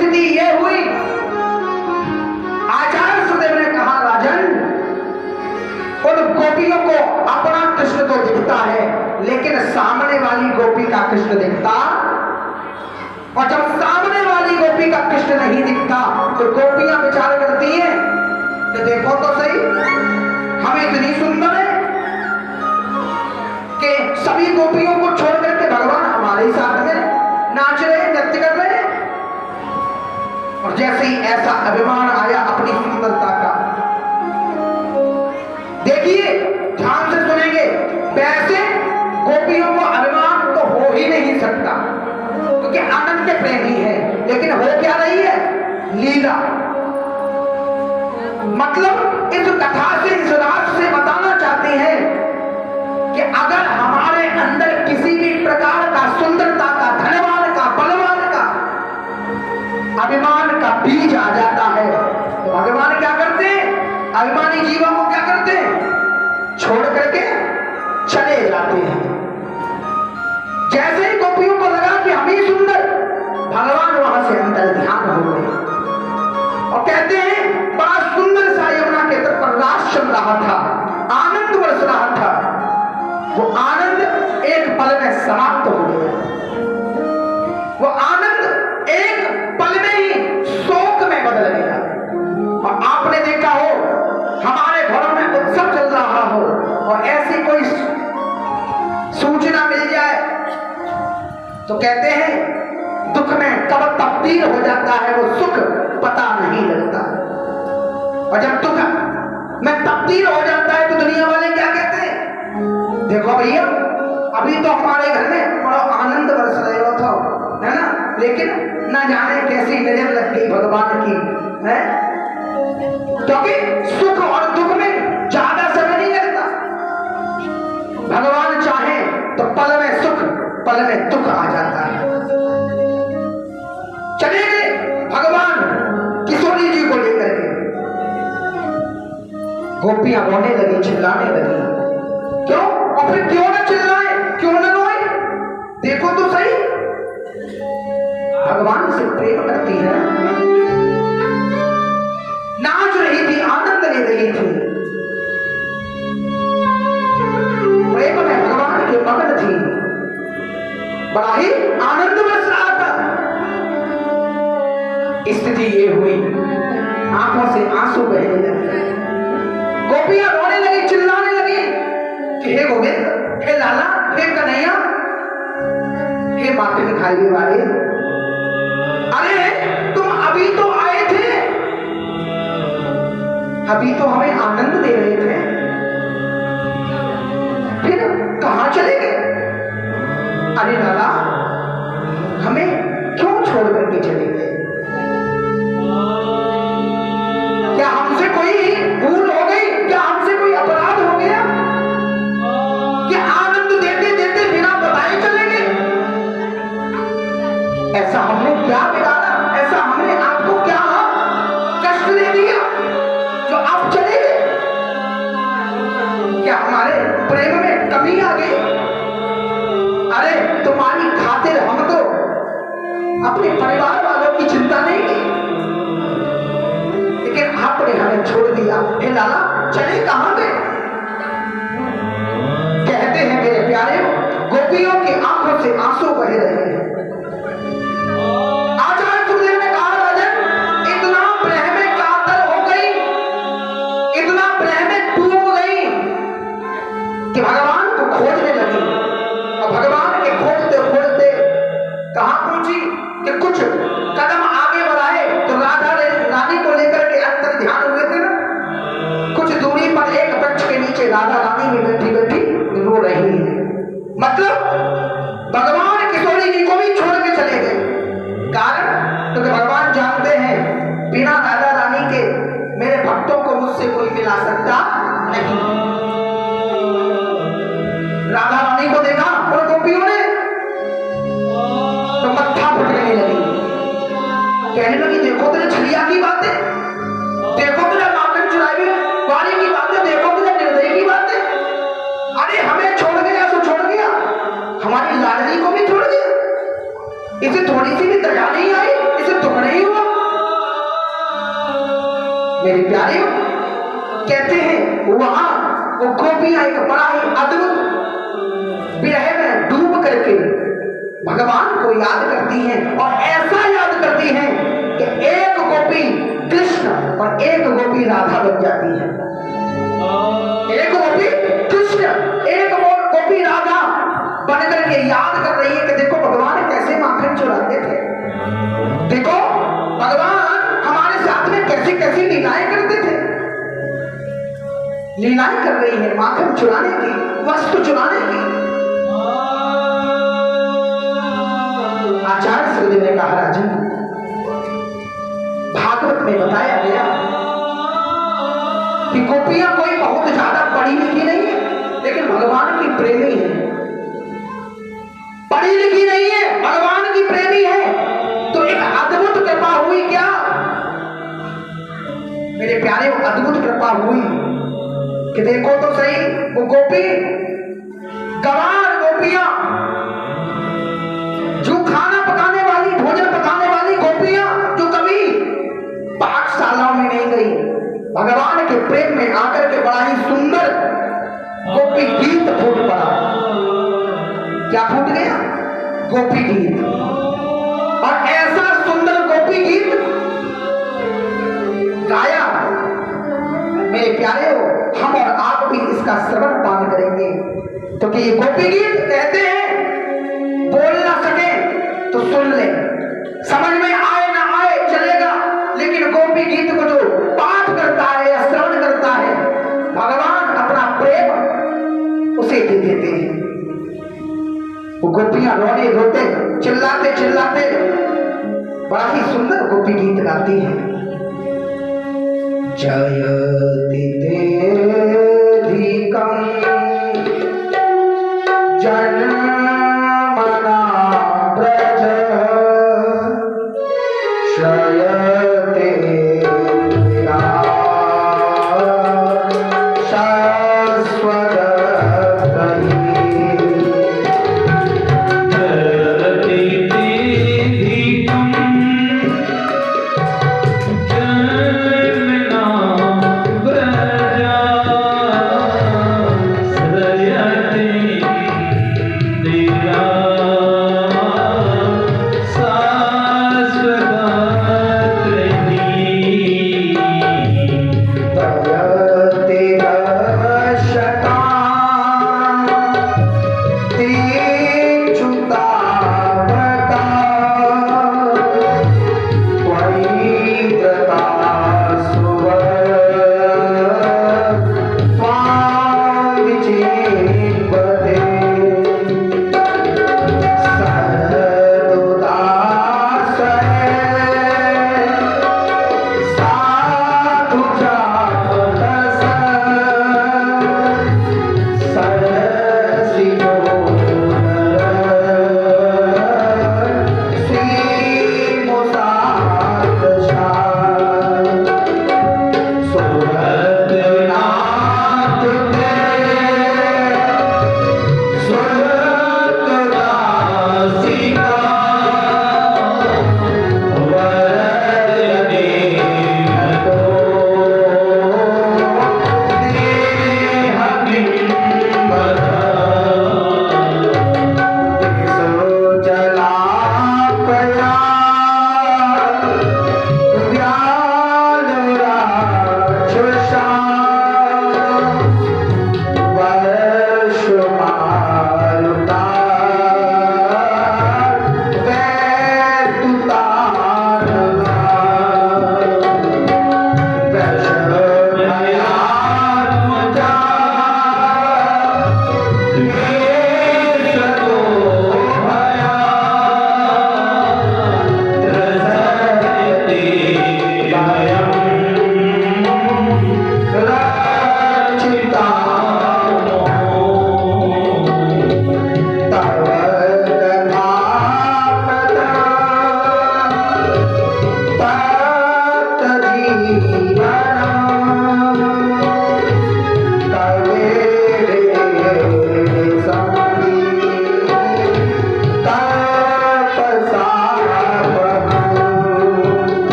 स्थिति ये हुई, आचार्य सुदेव ने कहा राजन, उन गोपियों को अपना कृष्ण तो दिखता है, लेकिन सामने वाली गोपी का कृष्ण दिखता, और जब सामने वाली गोपी का कृष्ण नहीं दिखता तो गोपियां विचार करती हैं कि देखो तो सही, हम इतनी सुंदर है कि सभी गोपियों को छोड़ करके भगवान हमारे ही साथ में नाच रहे, नृत्य कर रहे हैं। और जैसे ही ऐसा अभिमान आया अपनी सुंदरता का, देखिए ध्यान से सुनेंगे, वैसे गोपियों को अभिमान तो हो ही नहीं सकता क्योंकि आनंद के प्रेमी है, लेकिन हो क्या रही है? लीला। मतलब इस कथा से, इस रात से बताना चाहते हैं कि अगर हमारे अंदर किसी भी प्रकार का सुंदरता का, धनवान का, बलवान का, अभिमान का बीज आ जाता है तो भगवान क्या करते हैं? अभिमानी जीवों को क्या करते हैं? छोड़ करके चले जाते हैं। जैसे ही गोपियों को लगा कि हम ही सुंदर, भगवान वहां से अंतर ध्यान हो गए और कहते हैं बड़ा सुंदर सा यमुना के तट पर रास चल रहा था, आनंद बरस रहा था। वो आनंद एक पल में समाप्त हो गया, वो आनंद एक पल में ही शोक में बदल गया। और आपने देखा हो, हमारे घरों में उत्सव चल रहा हो और ऐसी कोई सूचना मिल जाए तो कहते हैं दुख में कब तब्दील हो जाता है वो सुख पता नहीं लगता। और जब दुख में तब्दील हो जाता है तो दुनिया वाले क्या कहते हैं? देखो भैया, अभी तो हमारे घर में बड़ा आनंद बरस रहा था, है ना, लेकिन ना जाने कैसी नजर लग गई भगवान की, है? क्योंकि सुख और दुख में ज्यादा समय नहीं लगता। भगवान चाहे तो पल में सुख, पल में दुख आ जाता है। चले गए भगवान किशोरी जी को लेकर के, गोपियां रोने लगी, चिल्लाने लगी। क्यों? और फिर क्यों ना चिल्लाए, क्यों ना रोए? देखो तो सही, भगवान से प्रेम करती है, नाच रही थी, आनंद ले रही थी, प्रेम में भगवान के मगन थी, बड़ा ही आनंद बरस रहा था। स्थिति ये हुई, आंखों से आंसू बहने लगे, गोपियां रोने लगी, चिल्लाने लगी कि हे गोविंद, हे लाला, हे कन्हैया, हे माते दिखाई वाले, अरे तुम अभी तो आए थे, अभी तो हमें आनंद दे रहे थे, फिर कहां चले गए? अरे लाला, हमें क्यों छोड़ करके चले गए? क्या हमसे कोई भूल हो गई? क्या हमसे कोई अपराध हो गया? क्या आनंद देते देते बिना बताए चले गए? ऐसा हमने क्या बिगाड़ा? ऐसा हमने आपको क्या कष्ट दे दिया जो आप चले गए? क्या हमारे प्रेम में कमी आ गई? अरे तुम्हारी खातिर हम तो अपने परिवार वालों की चिंता नहीं की, लेकिन आपने हमें छोड़ दिया। हे लाला, चले कहां गए? कहते हैं मेरे प्यारे, गोपियों की आंखों से आंसू बह रहे हैं। आचार्य सुखदेव ने कहा राजन, इतना प्रेम में कातर हो गई, इतना प्रेम में डूब गई कि भगवान को खोजने लगी। और भगवान के खोजते खोजते कहां पहुंची कि कुछ कदम आगे बढ़ाए तो राधा रानी को लेकर के अंतर ध्यान हुए थे ना, कुछ दूरी पर एक वृक्ष के नीचे राधा रानी भी बैठी बैठी रो रही है। मतलब भगवान किशोरी जी को भी छोड़ के चले गए। कारण क्योंकि भगवान जानते हैं बिना राधा रानी के मेरे भक्तों को मुझसे कोई मिला सकता नहीं। राधा रानी को देखा और गोपियों ने तो मत्था फटकने लगी, कहने लगी देखो तेरे छलिया की बातें, देखो तेरे माखन चुराई वाली की बातें, देखो तेरे निर्दयी की बातें। अरे हमें छोड़ गया तो छोड़ गया, हमारी लाडली को भी छोड़ दिया, इसे थोड़ी सी भी दया नहीं आई, इसे दुख नहीं हुआ। मेरे प्यारे कहते हैं वहां वो गोपियां एक बड़ा ही अद्भुत विरह में डूब करके भगवान को याद करती हैं और ऐसा याद करती हैं कि एक गोपी कृष्ण और एक गोपी राधा बन जाती है। एक गोपी कृष्ण एक और गोपी राधा बन करके याद कर रही है कि देखो भगवान कैसे माखन चुराते थे, देखो भगवान हमारे साथ में कैसी कैसी लीलाएं करते थे। लीलाएं कर रही है माखन चुराने की, वस्तु चुराने की। आचार्य श्रीदेव ने कहा राजन, भागवत में बताया गया कि गोपियां कोई बहुत ज्यादा पढ़ी लिखी नहीं है, लेकिन भगवान की प्रेमी है। पढ़ी लिखी नहीं है, भगवान की प्रेमी है। तो एक अद्भुत कृपा हुई क्या मेरे प्यारे, वो अद्भुत कृपा हुई कि देखो तो सही वो गोपी गवार गोपियां, जो खाना पकाने वाली, भोजन पकाने वाली गोपियां, जो कभी पाठशालाओं में नहीं गई, भगवान के प्रेम में आकर के बड़ा ही सुंदर गोपी गीत फूट पड़ा। क्या फूट गया? गोपी गीत। और ऐसा सुंदर गोपी गीत गाया मेरे प्यारे हो, हम और आप भी इसका श्रवण पान करेंगे। तो कि ये गोपी गीत कहते हैं बोल ना सके तो सुन ले, समझ में आए ना आए चलेगा, लेकिन गोपी गीत को जो पाठ करता है या श्रवण करता है, भगवान अपना प्रेम उसे दे देते हैं। वो गोपियां रोने रोते चिल्लाते चिल्लाते बड़ा ही सुंदर गोपी गीत गाती हैं। जयति तेधिकं जनमना व्रज श्रयते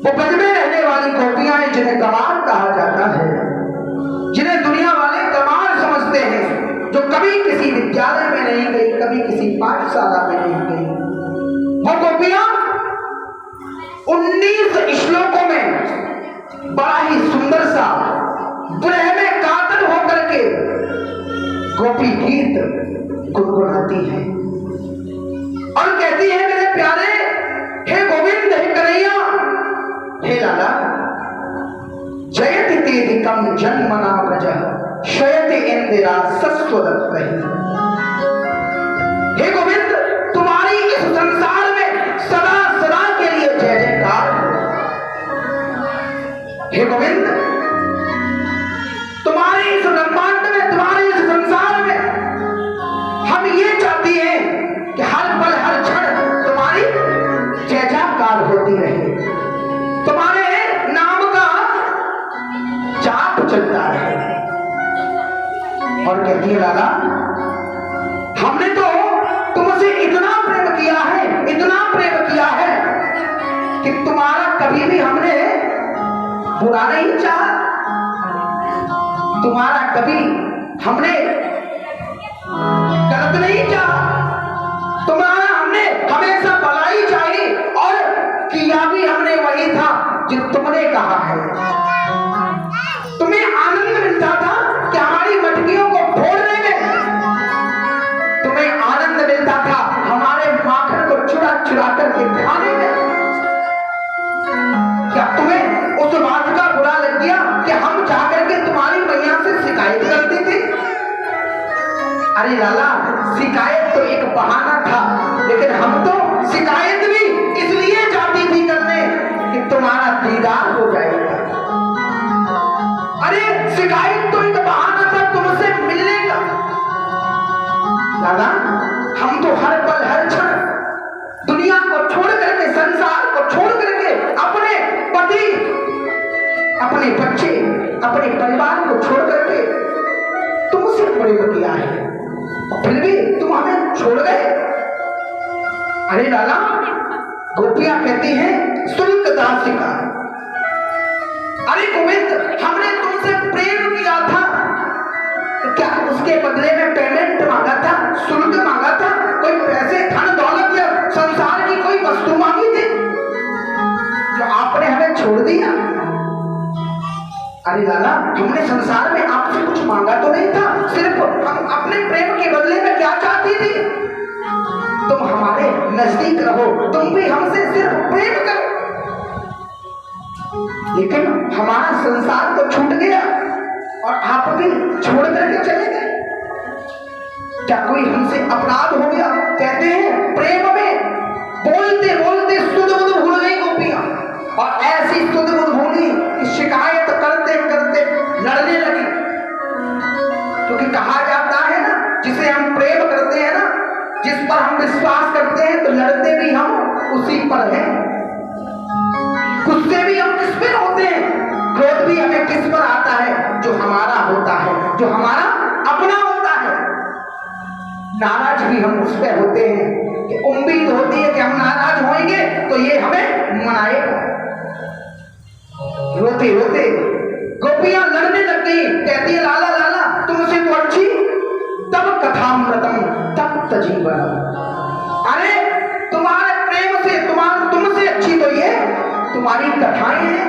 वो ब्रज में रहने वाली गोपियां हैं जिन्हें गंवार कहा जाता है, जिन्हें दुनिया वाले गंवार समझते हैं, जो कभी किसी विद्यालय में नहीं गई, कभी किसी पाठशाला में नहीं गई। वो गोपियां 19 श्लोकों में बड़ा ही सुंदर सा विरह में कातर होकर के गोपी गीत गुनगुनाती हैं और कहती है, मेरे प्यारे, हे गोविंद, हे कन्हैया, हे लाला, जयति तेधिकम जन्मना व्रजः शयति इंदिरा सस्वदत्तैः। हे गोविंद, तुम्हारी इस संसार में सदा सदा के लिए जय जयकार। हे गोविंद, तुम्हारे इस ब्रह्मांड में, तुम्हारे इस संसार में हम ये चाहती हैं कि हर पल हर क्षण तुम्हारी जय जयकार होती रहे, तुम्हारे नाम का जाप चलता है। और कहती है, लाला, हमने तो तुमसे इतना प्रेम किया है, इतना प्रेम किया है कि तुम्हारा कभी भी हमने बुरा नहीं चाहा, तुम्हारा कभी हमने गलत नहीं चाहा, तुम्हारा हमने हमेशा भलाई चाहिए और किया भी हमने वही था जो तुमने कहा है। तुम्हें आनंद मिलता था कि हमारी मटकियों को फोड़ने में, तुम्हें आनंद मिलता था हमारे माखन को चुरा चुरा करके खाने में। क्या तुम्हें उस बात का बुरा लग गया कि हम जाकर के तुम्हारी मैया से शिकायत करते थे? अरे लाला, शिकायत तो एक बहाना था, लेकिन हम तो शिकायत भी इसलिए जाती थी करने कि तुम्हारा दीदार हो जाएगा। अरे शिकायत तो एक बहाना था तुमसे मिलने का। लाला, हम तो हर पल हर क्षण दुनिया को छोड़ करके, संसार को छोड़ करके, अपने पति, अपने बच्चे, अपने परिवार को छोड़ करके तुमसे प्रेम किया है, और फिर भी तुम हमें छोड़ गए। अरे लाला, गोपियां कहती हैं, शुल्क दासिका, अरे गोविंद, हमने तुमसे प्रेम किया था तो क्या उसके बदले में पेमेंट मांगा था, शुल्क मांगा था, कोई पैसे, धन दौलत या संसार की कोई वस्तु मांगी थी जो आपने हमें छोड़ दिया? अरे लाला, हमने संसार में आपसे कुछ मांगा तो नहीं था, सिर्फ हम अपने प्रेम के बदले में क्या चाहती थी? तुम हमारे नजदीक रहो, तुम भी हमसे सिर्फ प्रेम करो। लेकिन हमारा संसार तो छूट गया और आप भी छोड़ करके चले गए। क्या कोई हमसे अपराध हो गया? कहते हैं, प्रेम में बोलते बोलते सुध बुध भूल गई गोपियां, और ऐसी सुध बुध भूली कि शिकायत करते करते लड़ने लगी। क्योंकि कहा जाता है ना, जिसे हम प्रेम करते हैं ना, जिस पर हम विश्वास करते हैं, तो लड़ते भी हम उसी पर हैं, गुस्से भी हम किस पर होते हैं, क्रोध भी हमें किस पर आता है? जो हमारा होता है, जो हमारा अपना होता है। नाराज भी हम उस पर होते हैं कि उम्मीद होती है कि हम नाराज होंगे तो ये हमें मनाएगा। रोते रोते गोपियां लड़ने लग गई, कहती है, लाला लाला, तुमसे तो अच्छी तब कथामृतम तब तजीवन। अरे तुम्हारे प्रेम से, तुमसे अच्छी तो ये तुम्हारी कथाएं हैं।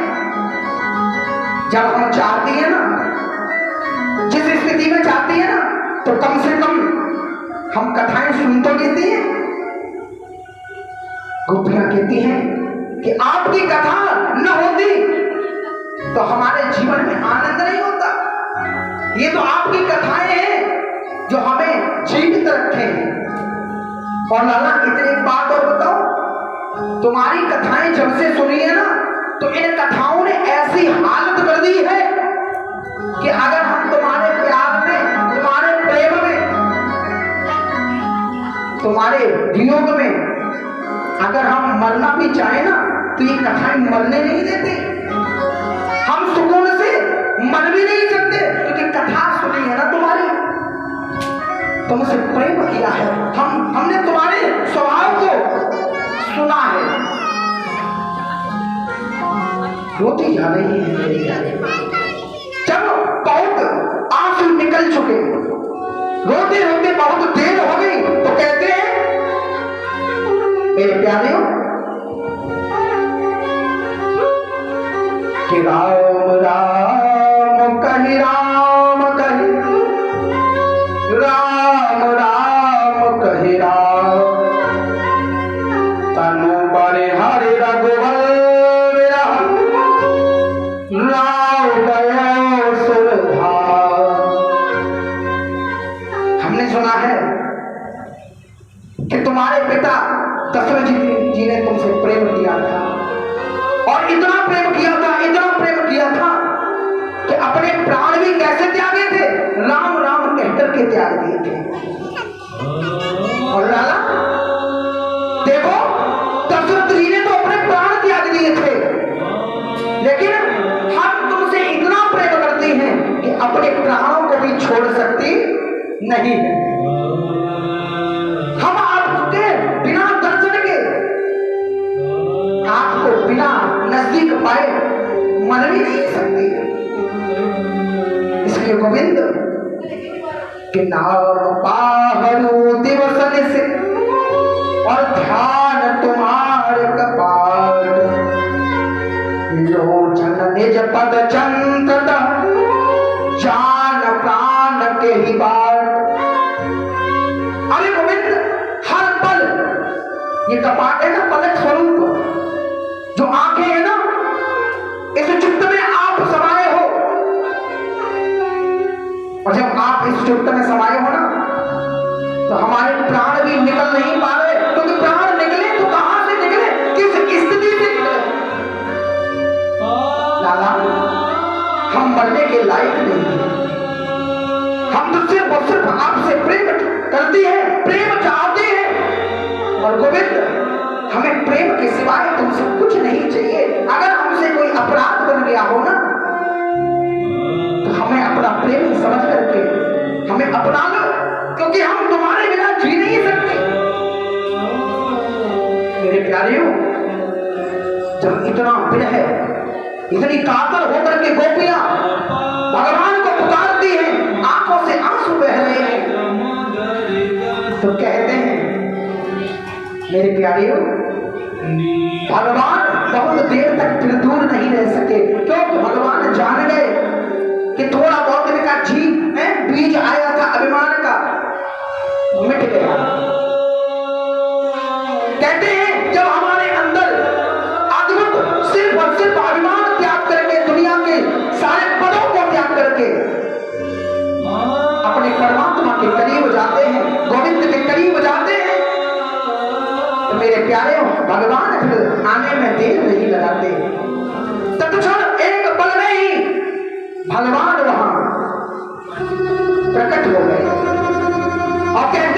जब हम चाहती है ना, जिस स्थिति में चाहती है ना, तो कम से कम हम कथाएं सुन तो लेती हैं। गोपियां कहती हैं कि आपकी कथा न होती तो हमारे जीवन में आनंद नहीं होता। ये तो आपकी कथाएं हैं जो हमें जीवित रखे। और लाला, इतनी बात और बताओ, तुम्हारी कथाएं जब से सुनी है ना, तो इन कथाओं ने ऐसी हालत कर दी है कि अगर हम तुम्हारे प्यार में, तुम्हारे प्रेम में, तुम्हारे वियोग में अगर हम मरना भी चाहे ना, तो ये कथाएं मरने नहीं देती। हम सुकून से मर भी नहीं सकते, क्योंकि कथा सुनी है ना तुम्हारी, तुमसे प्रेम किया है, हमने तुम्हारे स्वभाव को सुना है। रोती जा रही है। जब बहुत आंसू निकल चुके, रोते रोते बहुत देर हो गई, तो कहते हैं मेरे प्यारे कि राम राम कहि राम कहि, राम राम कहि राम, तनु बड़े हरे रघुवर राव गयो सुरधार। हमने सुना है कि तुम्हारे पिता दशरथ जी ने तुमसे प्रेम किया था, और इतना प्रेम किया था, इतना प्रेम किया था कि अपने प्राण भी कैसे त्यागे थे, राम राम कहकर के त्याग दिए थे। और लाला देखो, दशरथ जी ने तो अपने प्राण त्याग दिए थे, लेकिन हम तुमसे इतना प्रेम करते हैं कि अपने प्राणों को भी छोड़ सकती नहीं है। हम आपके बिना दर्शन के, आपको बिना नजदीक पाए मन भी नहीं सकती। इसलिए गोविंद के नाम पाहरु दिवसन से, और ध्यान तुम्हारे कपाट, लोचन निज पद चंकत, जान प्राण के ही बाट। अरे गोविंद, हर पल ये कपाट है ना, पलक स्वरूप जो आंखें है ना, इस चित्त में आप समाये हो, और जब आप इस चित्त में समाये हो ना, तो हमारे प्राण भी निकल नहीं पा रहे, क्योंकि प्राण निकले तो कहां से निकले, किस स्थिति से निकले। लाला, हम मरने के लायक नहीं हैं, हम तो सिर्फ आपसे प्रेम करते हैं, प्रेम चाहते हैं। और गोविंद, हमें प्रेम के सिवाय तुमसे कुछ नहीं चाहिए। अगर हमसे कोई अपराध बन गया हो ना, तो हमें अपना प्रेम समझ करके हमें अपना लो, क्योंकि हम तुम्हारे बिना जी नहीं सकते। मेरे प्यारियों, जब इतना विरह, इतनी कातर होकर के गोपियां भगवान को पुकारती हैं, आंखों से आंसू बह रहे हैं, तो कहते हैं मेरे प्यारियों, भगवान बहुत देर तक फिर दूर नहीं रह सके, क्योंकि भगवान जान गए कि थोड़ा बहुत इनका बीज आया था अभिमान का, मिट गया। कहते हैं जब हमारे अंदर अद्भुत सिर्फ और सिर्फ अभिमान त्याग करके, दुनिया के सारे पदों को त्याग करके अपने परमात्मा के करीब जाते हैं, गोविंद के करीब जाते हैं, तो मेरे प्यारे भगवान फिर आने में देर नहीं लगाते। तत्क्षण एक पल में ही भगवान वहां प्रकट हो गए और कहते